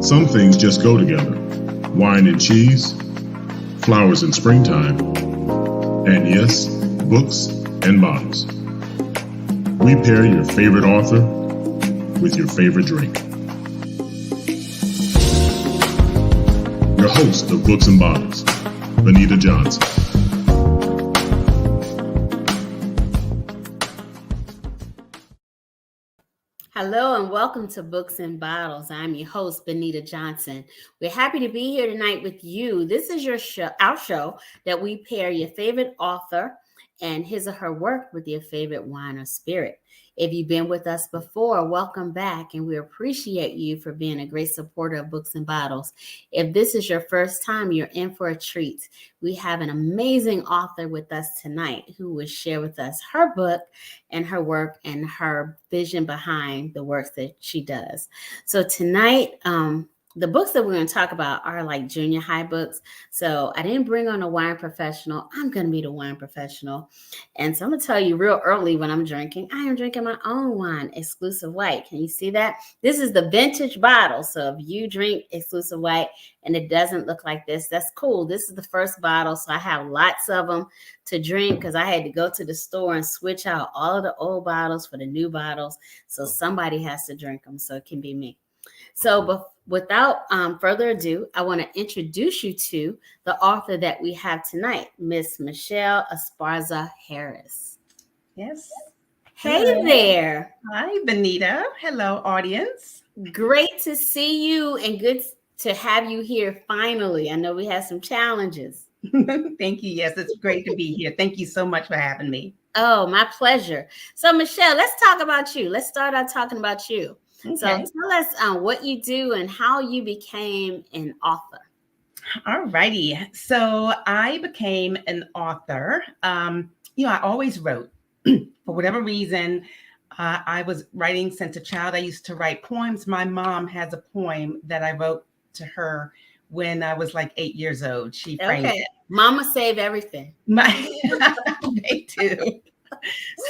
Some things just go together. Wine and cheese, flowers in springtime, and yes, books and bottles. We pair your favorite author with your favorite drink. Your host of Books and Bottles, Benita Johnson. Hello and welcome to Books and Bottles. I'm your host, Benita Johnson. We're happy to be here tonight with you. This is our show that we pair your favorite author and his or her work with your favorite wine or spirit. If you've been with us before, welcome back, and we appreciate you for being a great supporter of Books and Bottles. If this is your first time, you're in for a treat. We have an amazing author with us tonight who will share with us her book and her work and her vision behind the works that she does. So tonight, the books that we're going to talk about are like junior high books. So I didn't bring on a wine professional. I'm going to be the wine professional. And so I'm going to tell you real early when I'm drinking, I am drinking my own wine, Exclusive White. Can you see that? This is the vintage bottle. So if you drink Exclusive White and it doesn't look like this, that's cool. This is the first bottle. So I have lots of them to drink because I had to go to the store and switch out all of the old bottles for the new bottles. So somebody has to drink them. So it can be me. So without further ado, I want to introduce you to the author that we have tonight, Miss Michelle Esparza Harris. Yes. Hey there. Hi, Benita. Hello, audience. Great to see you and good to have you here finally. I know we had some challenges. Thank you. Yes, it's great to be here. Thank you so much for having me. Oh, my pleasure. So, Michelle, let's talk about you. Let's start out talking about you. Okay. So tell us what you do and how you became an author. All righty. So I became an author. I always wrote. For whatever reason, I was writing since a child. I used to write poems. My mom has a poem that I wrote to her when I was like 8 years old. She framed it. Mama save everything. They do.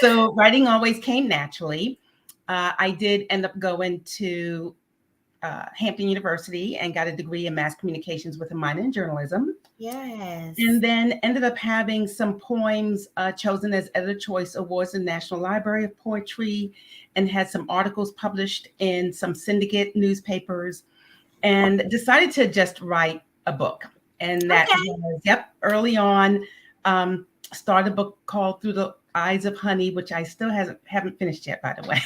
So writing always came naturally. I did end up going to Hampton University and got a degree in mass communications with a minor in journalism. Yes. And then ended up having some poems chosen as Editor Choice Awards in the National Library of Poetry, and had some articles published in some syndicate newspapers, and decided to just write a book. And that was, early on, started a book called Through the Eyes of Honey, which I still haven't finished yet, by the way.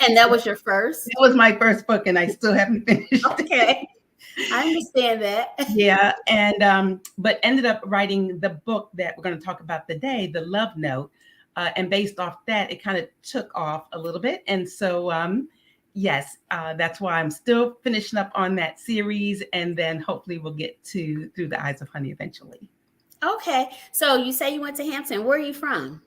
And that was your first? It was my first book, and I still haven't finished. Okay. I understand that. Yeah. And but ended up writing the book that we're going to talk about today, The Love Note. And based off that, it kind of took off a little bit. And so yes, that's why I'm still finishing up on that series. And then hopefully we'll get to Through the Eyes of Honey eventually. Okay. So you say you went to Hampton. Where are you from?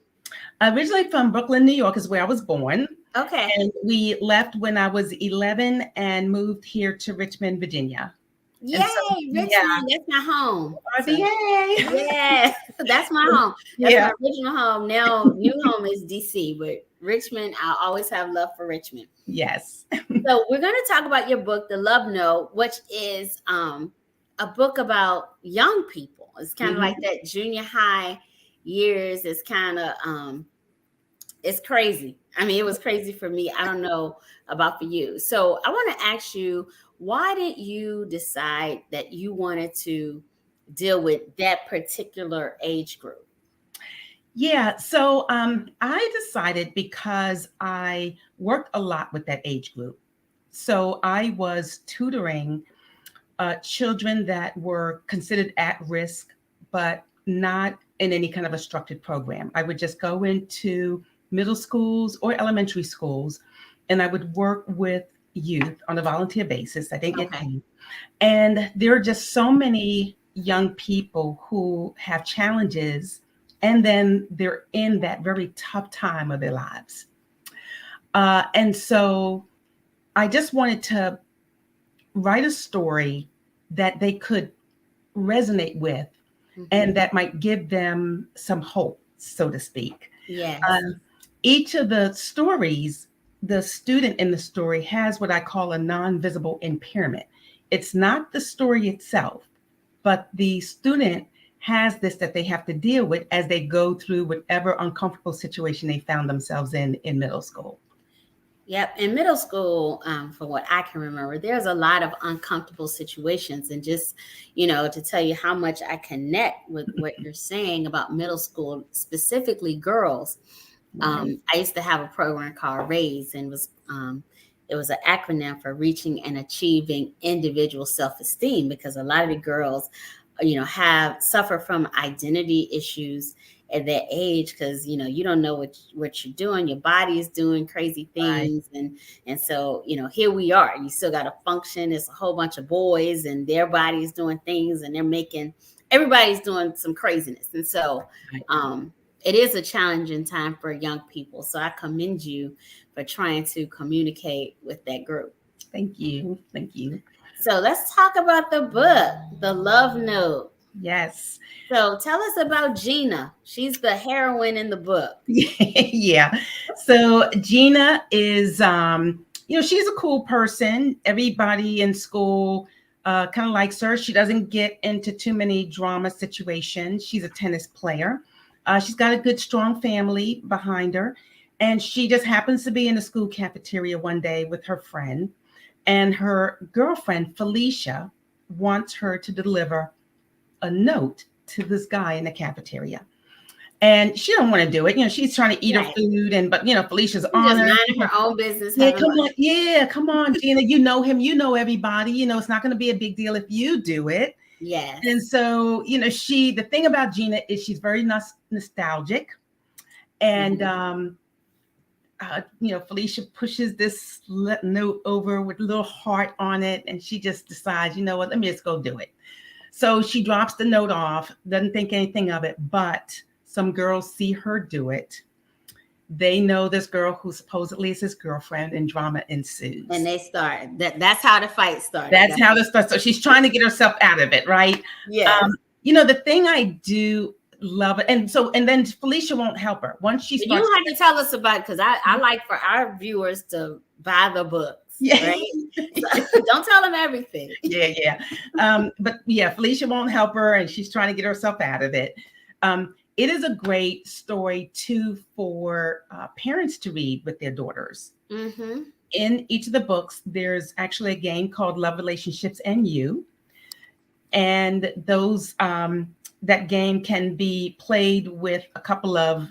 Originally from Brooklyn, New York is where I was born. Okay. And we left when I was 11 and moved here to Richmond, Virginia. Yay, so, Richmond, that's my home. So, yay. Yeah, that's my home. That's my original home. Now, new home is DC, but Richmond, I always have love for Richmond. Yes. So we're going to talk about your book, The Love Note, which is a book about young people. It's kind of like that junior high years. It's kind of, it's crazy. I mean, it was crazy for me. I don't know about for you. So I want to ask you, why did you decide that you wanted to deal with that particular age group? Yeah, so I decided because I worked a lot with that age group. So I was tutoring children that were considered at risk, but not in any kind of a structured program. I would just go into middle schools or elementary schools, and I would work with youth on a volunteer basis. I didn't get paid. And there are just so many young people who have challenges, and then they're in that very tough time of their lives. And so I just wanted to write a story that they could resonate with, and that might give them some hope, so to speak. Yes. Each of the stories, the student in the story has what I call a non-visible impairment. it's not the story itself, but the student has this that they have to deal with as they go through whatever uncomfortable situation they found themselves in middle school. Yep. In middle school, from what I can remember, there's a lot of uncomfortable situations. And just, to tell you how much I connect with what you're saying about middle school, specifically girls. Right. I used to have a program called RAISE, and it was an acronym for reaching and achieving individual self-esteem, because a lot of the girls, suffer from identity issues at that age, because you don't know what you're doing. Your body is doing crazy Right. things, and so here we are. You still got to function. It's a whole bunch of boys, and their bodies doing things, and everybody's doing some craziness, and so it is a challenging time for young people. So I commend you for trying to communicate with that group. Thank you. Thank you. So let's talk about the book, The Love Note. Yes. So tell us about Gina. She's the heroine in the book. Yeah. So Gina is, she's a cool person. Everybody in school kind of likes her. She doesn't get into too many drama situations. She's a tennis player. She's got a good, strong family behind her. And she just happens to be in the school cafeteria one day with her friend. And her girlfriend, Felecia, wants her to deliver a note to this guy in the cafeteria. And she don't want to do it. She's trying to eat her food, but Felicia's on her. Just minding her own business. Yeah, come on, Gina. You know him. You know everybody. It's not going to be a big deal if you do it. Yes. And so, the thing about Gina is she's very nostalgic. And, Felecia pushes this note over with a little heart on it. And she just decides, let me just go do it. So she drops the note off, doesn't think anything of it, but some girls see her do it. They know this girl who supposedly is his girlfriend, and drama ensues. And they start. That's how the fight started. That's how the starts. So she's trying to get herself out of it, right? Yeah. The thing I do love it, and then Felecia won't help her once she starts. You have to tell us about it, because I like for our viewers to buy the book. Yeah. Right? So don't tell them everything. Yeah. But yeah, Felecia won't help her, and she's trying to get herself out of it. It is a great story too for parents to read with their daughters. Mm-hmm. In each of the books, there's actually a game called Love, Relationships, and You. And those that game can be played with a couple of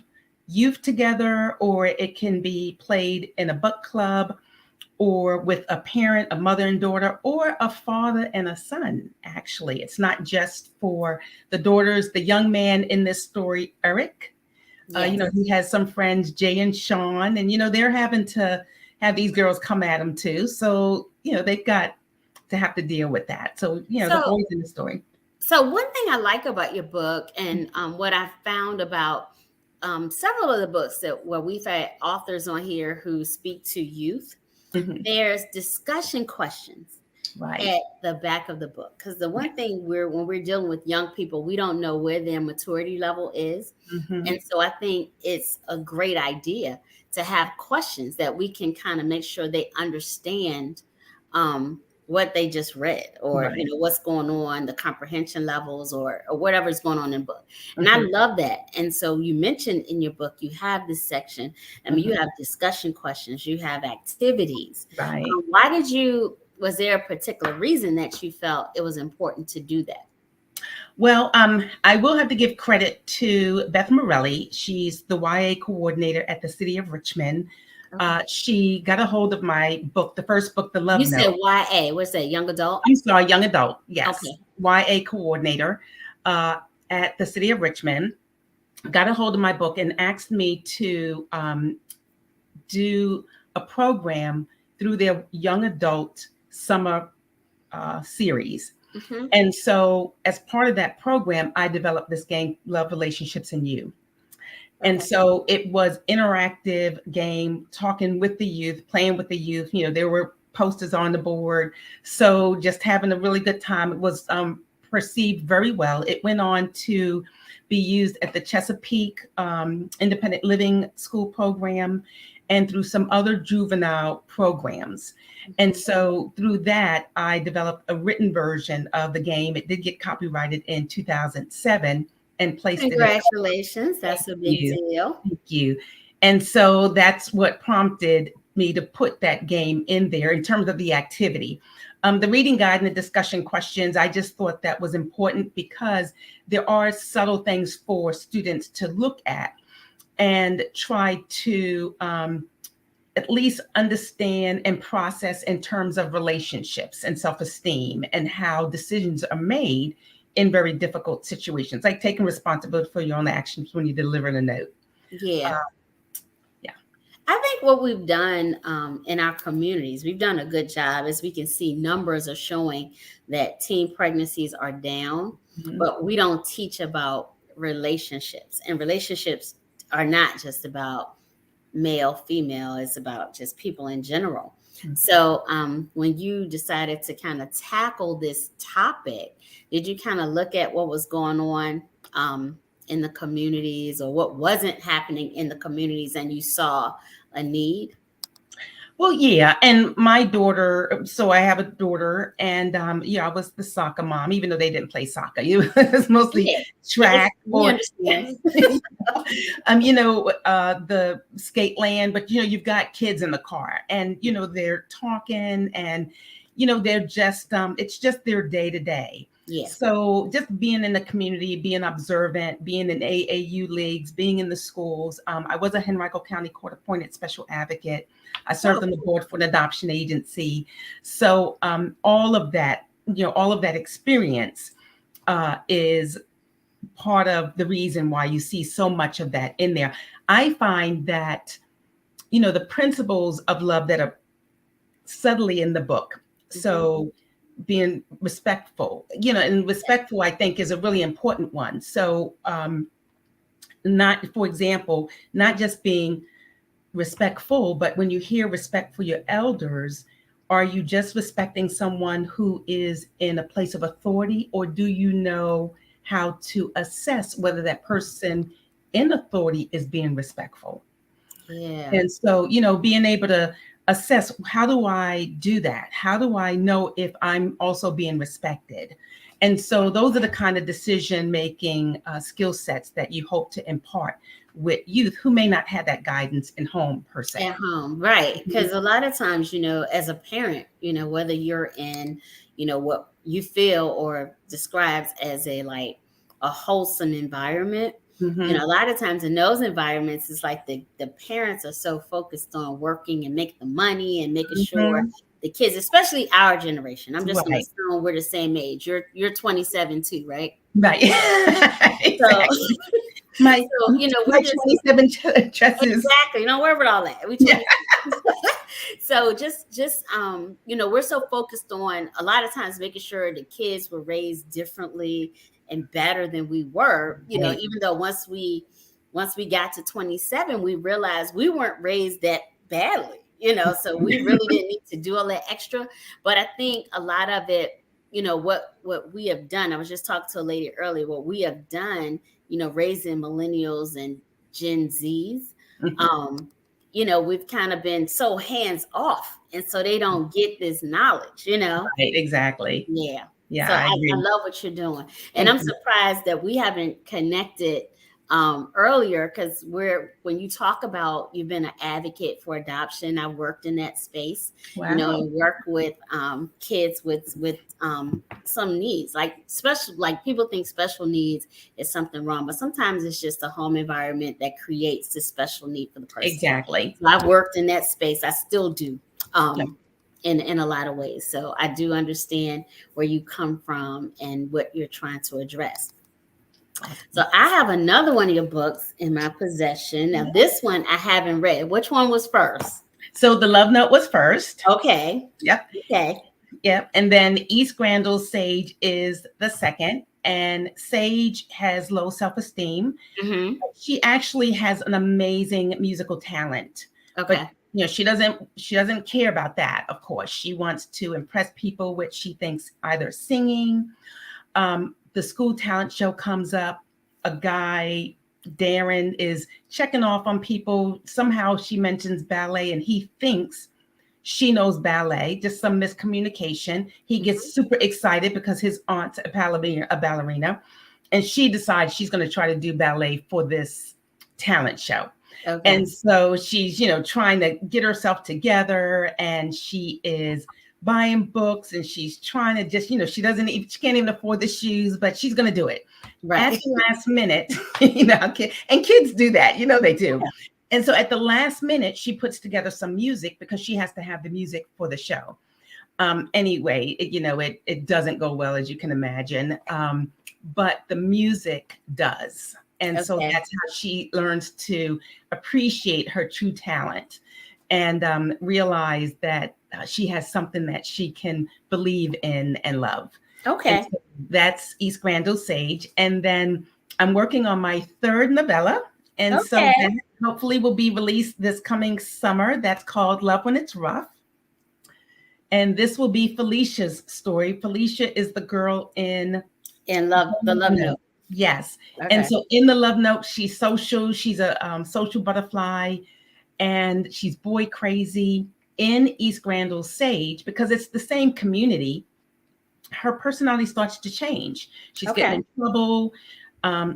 youth together, or it can be played in a book club, or with a parent, a mother and daughter, or a father and a son. Actually, it's not just for the daughters. The young man in this story, Eric, he has some friends, Jay and Sean, and they're having to have these girls come at him too. So they've got to have to deal with that. So the boys in the story. So one thing I like about your book, and what I found about several of the books where we've had authors on here who speak to youth, there's discussion questions at the back of the book. Because the one thing when we're dealing with young people, we don't know where their maturity level is. And so I think it's a great idea to have questions that we can kind of make sure they understand what they just read, or what's going on, the comprehension levels, or whatever's going on in the book. And I love that. And so you mentioned in your book, you have this section. I mean, you have discussion questions, you have activities. Right. Was there a particular reason that you felt it was important to do that? Well, I will have to give credit to Beth Morelli. She's the YA coordinator at the City of Richmond. She got a hold of my book, the first book, The Love Note. You said YA. What's that, young adult? I'm sorry, young adult. Yes. Okay. YA coordinator at the City of Richmond. Got a hold of my book and asked me to do a program through their young adult summer series. And so as part of that program, I developed this game, Love, Relationships, and You. And so it was interactive game, talking with the youth, playing with the youth. There were posters on the board. So just having a really good time. It was perceived very well. It went on to be used at the Chesapeake Independent Living School Program. and through some other juvenile programs. And so through that, I developed a written version of the game. It did get copyrighted in 2007 and placed it in. Congratulations. That's a big deal. Thank you. And so that's what prompted me to put that game in there in terms of the activity. The reading guide and the discussion questions, I just thought that was important because there are subtle things for students to look at and try to at least understand and process in terms of relationships and self-esteem and how decisions are made in very difficult situations, like taking responsibility for your own actions when you deliver a note. Yeah. Yeah. I think what we've done in our communities, we've done a good job. As we can see, numbers are showing that teen pregnancies are down, but we don't teach about relationships. And relationships are not just about male, female, it's about just people in general. So when you decided to kind of tackle this topic, did you kind of look at what was going on in the communities or what wasn't happening in the communities and you saw a need? Well, yeah. And my daughter, so I have a daughter, and I was the soccer mom, even though they didn't play soccer. It was mostly track or understand. the skate land, but you've got kids in the car and they're talking and they're just it's just their day to day. Yeah. So just being in the community, being observant, being in AAU leagues, being in the schools. I was a Henrico County Court appointed special advocate. I served on the board for an adoption agency. So all of that experience is part of the reason why you see so much of that in there. I find that, the principles of love that are subtly in the book. So being respectful, and respectful, I think, is a really important one. So not just being respectful, but when you hear respect for your elders, are you just respecting someone who is in a place of authority, or do you know how to assess whether that person in authority is being respectful? Yeah. And so, being able to assess, how do I do that? How do I know if I'm also being respected? And so those are the kind of decision-making skill sets that you hope to impart with youth who may not have that guidance in home per se. At home, right. Because a lot of times, as a parent, whether you're in, what you feel or describes as a wholesome environment, a lot of times in those environments, it's like the parents are so focused on working and making the money and making sure the kids, especially our generation. I'm just going to assume we're the same age. You're 27 too, right? Right. Exactly. So, my we're just 27 dresses. Exactly. Where would all that? So just we're so focused on a lot of times making sure the kids were raised differently and better than we were, even though once we got to 27, we realized we weren't raised that badly, so we really didn't need to do all that extra. But I think a lot of it, what we have done, I was just talking to a lady earlier, what we have done, raising millennials and Gen Zs, we've kind of been so hands off. And so they don't get this knowledge, Right, exactly. Yeah. Yeah. So I love what you're doing. And I'm surprised that we haven't connected earlier, because when you talk about you've been an advocate for adoption, I worked in that space, and work with kids with some needs, like people think special needs is something wrong, but sometimes it's just a home environment that creates the special need for the person. Exactly. So I've worked in that space. I still do. In a lot of ways. So I do understand where you come from and what you're trying to address. So I have another one of your books in my possession. Now, this one I haven't read. Which one was first? So The Love Note was first. Okay. Yep. Okay. Yep. And then East Grandel Sage is the second. And Sage has low self-esteem. She actually has an amazing musical talent. Okay. But she doesn't care about that. Of course, she wants to impress people, which she thinks either singing. The school talent show comes up. A guy Darren is checking off on people. Somehow she mentions ballet and he thinks she knows ballet, just some miscommunication. He gets super excited because his aunt's a ballerina, and she decides she's going to try to do ballet for this talent show. Okay. And so she's, trying to get herself together, and she is buying books, and she's trying to just, she can't even afford the shoes, but she's going to do it. Right. At the last minute, and kids do that, they do. Yeah. And so at the last minute, she puts together some music because she has to have the music for the show. Anyway, it doesn't go well, as you can imagine, but the music does. And so that's how she learns to appreciate her true talent and realize that she has something that she can believe in and love. Okay. And so that's East Grand Osage. And then I'm working on my third novella. And so that hopefully will be released this coming summer. That's called Love When It's Rough. And this will be Felicia's story. Felecia is the girl in the Love Note. Yes. Okay. And so in the Love Note, she's social. She's a social butterfly, and she's boy crazy. In East Grand Osage, because it's the same community, her personality starts to change. She's getting in trouble.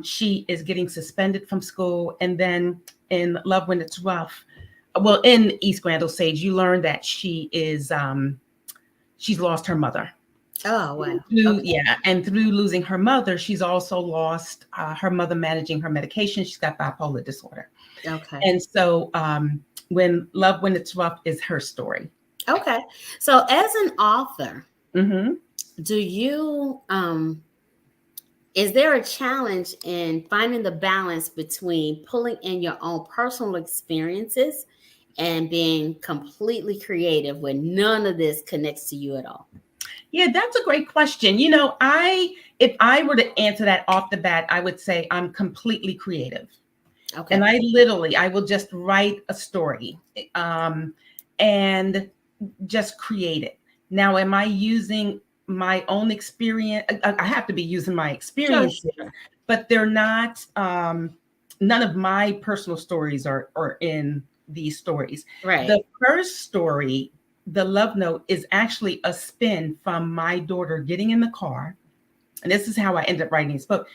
She is getting suspended from school. And then in Love When It's Rough, in East Grand Osage, you learn that she is, she's lost her mother. Oh, wow. Yeah. And through losing her mother, she's also lost her mother managing her medication. She's got bipolar disorder. Okay. And so when Love When It's Rough is her story. Okay. So as an author, do you, is there a challenge in finding the balance between pulling in your own personal experiences and being completely creative when none of this connects to you at all? Yeah, that's a great question. If I were to answer that off the bat, I would say I'm completely creative. Okay. And I will just write a story and just create it. Now, am I using my own experience? I have to be using my experience, sure. But they're not, none of my personal stories are in these stories. Right. The first story, The Love Note, is actually a spin from my daughter getting in the car. And this is how I ended up writing this book.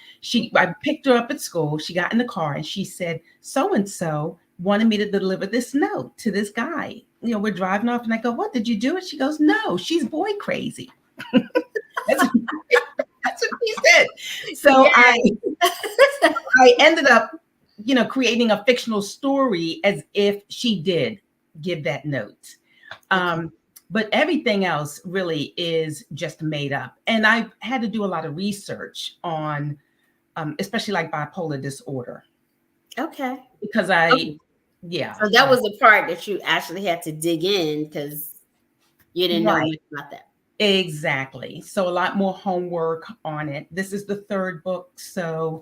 I picked her up at school. She got in the car and she said, so-and-so wanted me to deliver this note to this guy. We're driving off and I go, what, did you do it? She goes, no, she's boy crazy. That's what she said. So I ended up, creating a fictional story as if she did give that note. But everything else really is just made up. And I've had to do a lot of research on, especially like bipolar disorder. Okay. Because So that was the part that you actually had to dig in because you didn't know much about that. Exactly. So a lot more homework on it. This is the third book. So,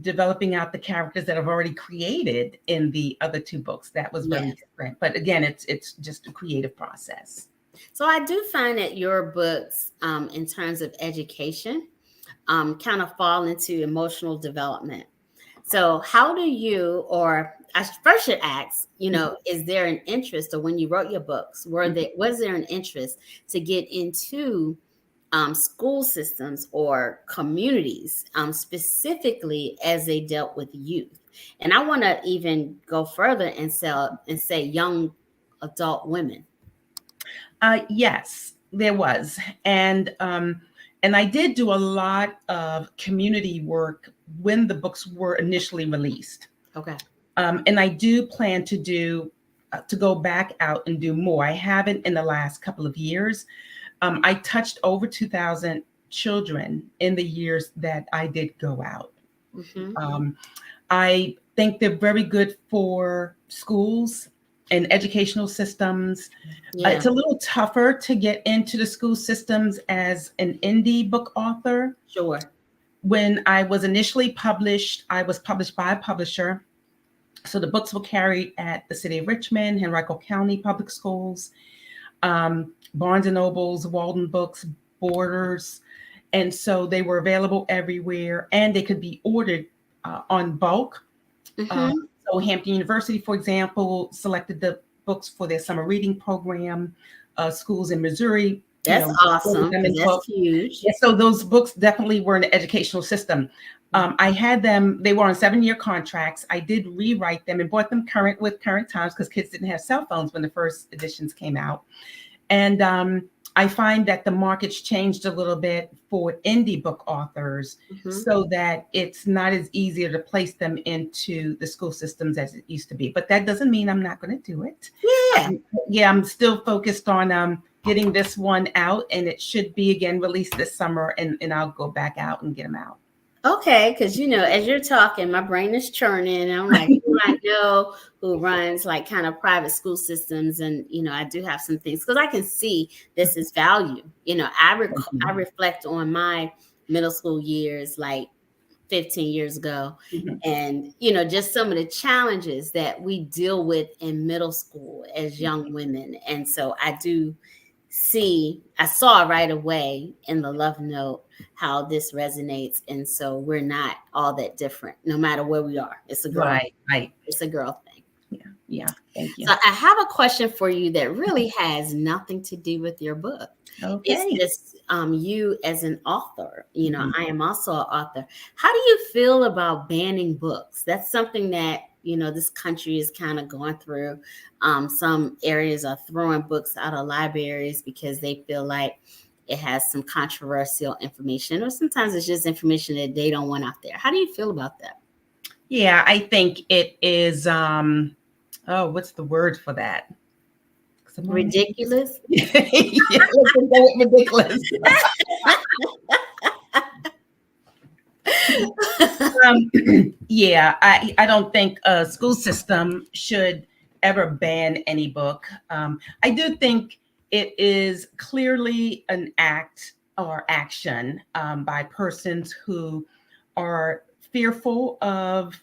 developing out the characters that I've already created in the other two books, that was very different. But again, it's just a creative process. So I do find that your books, in terms of education, kind of fall into emotional development. So how do you, or I first should ask, is there an interest, or when you wrote your books, was there an interest to get into school systems or communities, specifically as they dealt with youth? And I want to even go further and say young adult women. Yes, there was. And I did do a lot of community work when the books were initially released. Okay. And I do plan to go back out and do more. I haven't in the last couple of years. I touched over 2,000 children in the years that I did go out. Mm-hmm. I think they're very good for schools and educational systems. Yeah. It's a little tougher to get into the school systems as an indie book author. Sure. When I was initially published, I was published by a publisher. So the books were carried at the City of Richmond, Henrico County Public Schools, Barnes & Nobles, Walden Books, Borders. And so they were available everywhere, and they could be ordered on bulk. Mhm. So Hampton University, for example, selected the books for their summer reading program. Schools in Missouri, That's awesome, them 'cause in that's books. huge. Yeah, so those books definitely were in the educational system. I had them, they were on 7-year contracts. I did rewrite them and brought them current with current times because kids didn't have cell phones when the first editions came out. And I find that the market's changed a little bit for indie book authors Mhm. so that it's not as easy to place them into the school systems as it used to be. But that doesn't mean I'm not going to do it. Yeah. I'm still focused on getting this one out, and it should be again released this summer, and I'll go back out and get them out. Okay, because as you're talking, my brain is churning. And I'm like, who I know who runs like kind of private school systems, and I do have some things because I can see this is value. I reflect on my middle school years, like 15 years ago, and just some of the challenges that we deal with in middle school as young women, and so I saw right away in the love note how this resonates. And so we're not all that different, no matter where we are. It's a girl. Right. It's a girl thing. Yeah. Thank you. So I have a question for you that really has nothing to do with your book. Okay. It's just you as an author. I am also an author. How do you feel about banning books? That's something that this country is kind of going through. Some areas are throwing books out of libraries because they feel like it has some controversial information, or sometimes it's just information that they don't want out there. How do you feel about that? Yeah, I think it is what's the word for that? Ridiculous. Ridiculous. Yeah, I don't think a school system should ever ban any book. I do think it is clearly an act or action by persons who are fearful of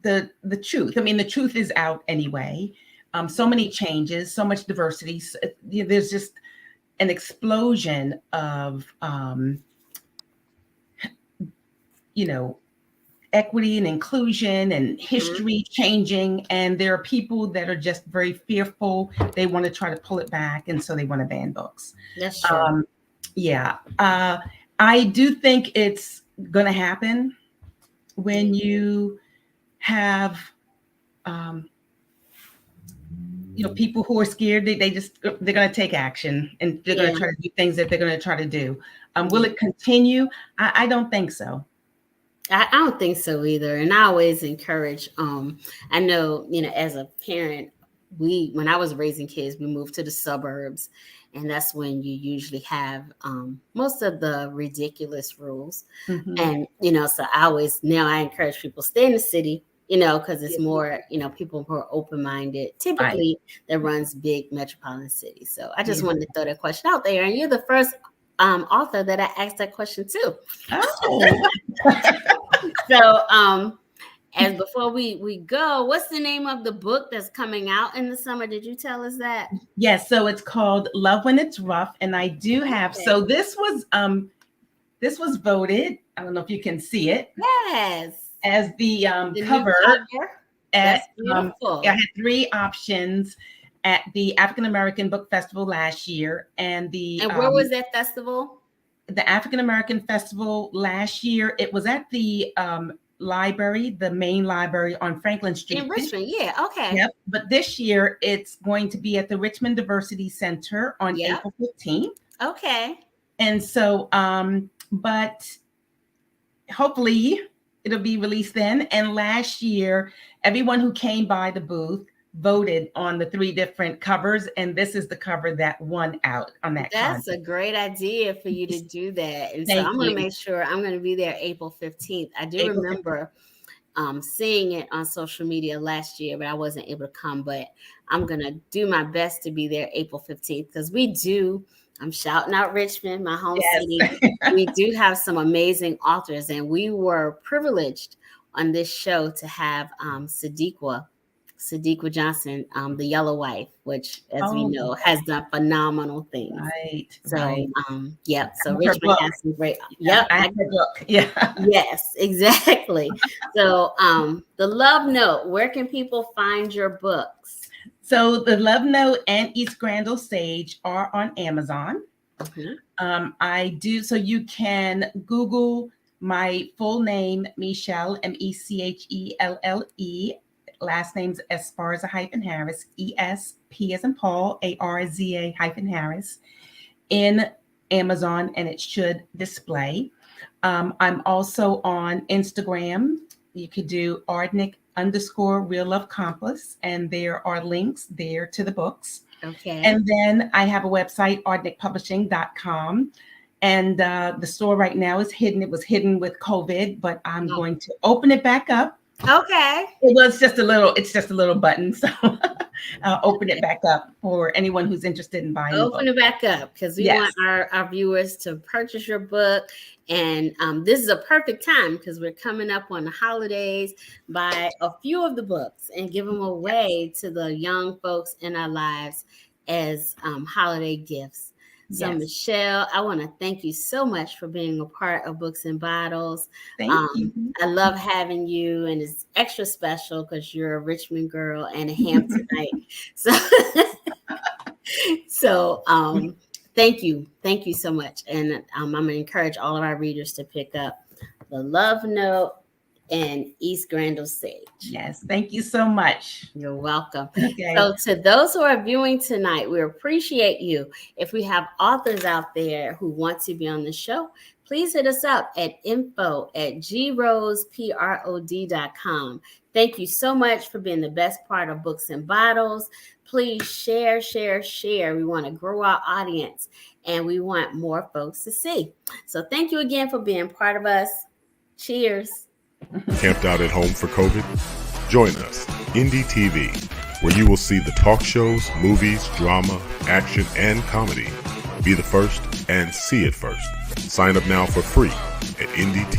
the truth. I mean, the truth is out anyway. So many changes, so much diversity. There's just an explosion of equity and inclusion and history changing, and there are people that are just very fearful. They want to try to pull it back, and so they want to ban books. That's true. I do think it's going to happen when you have people who are scared. They're going to take action, and they're going to try to do things that they're going to try to do. Will it continue? I don't think so. I don't think so either. And I always encourage, I know, as a parent, when I was raising kids, we moved to the suburbs, and that's when you usually have most of the ridiculous rules. And, so now I encourage people stay in the city, because it's more, people who are open-minded, typically that runs big metropolitan cities. So I just wanted to throw that question out there. And you're the first author that I asked that question to. Oh. So, as before we go, what's the name of the book that's coming out in the summer? Did you tell us that? Yes, so it's called Love When It's Rough, and I do have. Okay. So this was voted. I don't know if you can see it. Yes. As the cover. That's beautiful. I had 3 options at the African American Book Festival last year, and where was that festival? The African American Festival last year, it was at the library, the main library on Franklin Street. In Richmond, yeah, okay. Yep. But this year, it's going to be at the Richmond Diversity Center on April 15th. Okay. And so, but hopefully it'll be released then. And last year, everyone who came by the booth voted on the 3 different covers, and this is the cover that won out on that. That's a great idea for you to do that. And so I'm going to make sure I'm going to be there April 15th. I do remember seeing it on social media last year, but I wasn't able to come. But I'm going to do my best to be there April 15th because I'm shouting out Richmond, my home city. We do have some amazing authors, and we were privileged on this show to have Sadiqa Sadiqa Johnson, The Yellow Wife, which, as we Oh, know, has done phenomenal things. right, So, right. yep. So Her Richmond book. has some great. Yeah, Yep. I have her book. Yeah. Yes, exactly. So, The Love Note. Where can people find your books? So The Love Note and East Grandel Sage are on Amazon. I do, so you can Google my full name, Michelle, Mechelle. Last name's Esparza -Harris, ESP as in Paul, ARZA -Harris in Amazon, and it should display. I'm also on Instagram. You could do Ardnick_Real Love Compass, and there are links there to the books. Okay. And then I have a website, ardnickpublishing.com. And the store right now is hidden. It was hidden with COVID, but I'm going to open it back up. Okay. Well, it's just a little button. So I'll open it back up for anyone who's interested in buying. Open it back up, because we want our viewers to purchase your book. And this is a perfect time, because we're coming up on the holidays. Buy a few of the books and give them away to the young folks in our lives as holiday gifts. So, Michelle, I want to thank you so much for being a part of Books and Bottles. Thank you. I love having you, and it's extra special because you're a Richmond girl and a Hamptonite. So, thank you so much, and I'm going to encourage all of our readers to pick up The Love Note and East Grandel Sage. Yes, thank you so much. You're welcome. Okay. So to those who are viewing tonight, we appreciate you. If we have authors out there who want to be on the show, please hit us up at info@groseprod.com. Thank you so much for being the best part of Books and Bottles. Please share. We want to grow our audience, and we want more folks to see. So thank you again for being part of us. Cheers. Camped out at home for COVID? Join us, Indie TV, where you will see the talk shows, movies, drama, action, and comedy. Be the first and see it first. Sign up now for free at IndieTV.